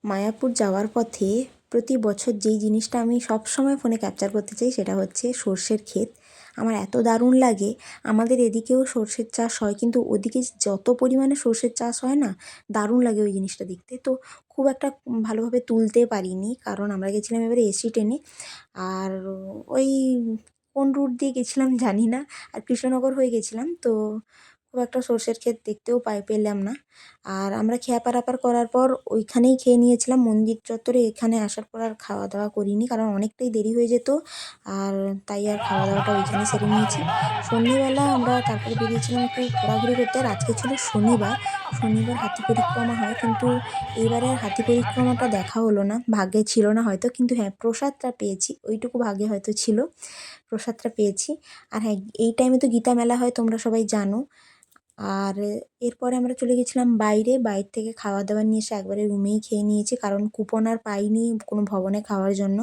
মায়াপুর যাওয়ার পথে প্রতি বছর যেই জিনিসটা আমি সবসময় ফোনে ক্যাপচার করতে চাই সেটা হচ্ছে সর্ষের ক্ষেত। আমার এত দারুণ লাগে। আমাদের এদিকেও সর্ষের চাষ হয়, কিন্তু ওদিকে যত পরিমাণে সর্ষের চাষ হয় না, দারুণ লাগে ওই জিনিসটা দেখতে। তো খুব একটা ভালোভাবে তুলতে পারিনি, কারণ আমরা গেছিলাম এবারে এসি ট্রেনে। আর ওই কোন রুট দিয়ে গেছিলাম জানি না, আর কৃষ্ণনগর হয়ে গেছিলাম, তো খুব একটা সর্ষের ক্ষেত দেখতেও পেলাম না। আর আমরা খেয়া পারাপার করার পর ওইখানেই খেয়ে নিয়েছিলাম মন্দির চত্বরে। এখানে আসার পর আর খাওয়া দাওয়া করিনি, কারণ অনেকটাই দেরি হয়ে যেত, আর তাই আর খাওয়া দাওয়াটা ওইখানেই সেরে নিয়েছি। সন্ধেবেলা আমরা তারপরে বেরিয়েছিলাম একটু ঘোরাঘুরি করতে। আর আজকে ছিল শনিবার, শনিবার হাতি পরিক্রমা হয়, কিন্তু এইবারে আর হাতি পরিক্রমাটা দেখা হলো না, ভাগ্যে ছিল না হয়তো। কিন্তু হ্যাঁ, প্রসাদটা পেয়েছি, ওইটুকু ভাগ্যে হয়তো ছিল, প্রসাদটা পেয়েছি। আর হ্যাঁ, এই টাইমে তো গীতা মেলা হয়, তোমরা সবাই জানো। আর এরপরে আমরা চলে গেছিলাম বাইরে, বাইরে থেকে খাওয়া দাওয়া নিয়ে এসে একবারে রুমেই খেয়ে নিয়েছি, কারণ কুপন আর পাইনি কোনো ভবনে খাওয়ার জন্য।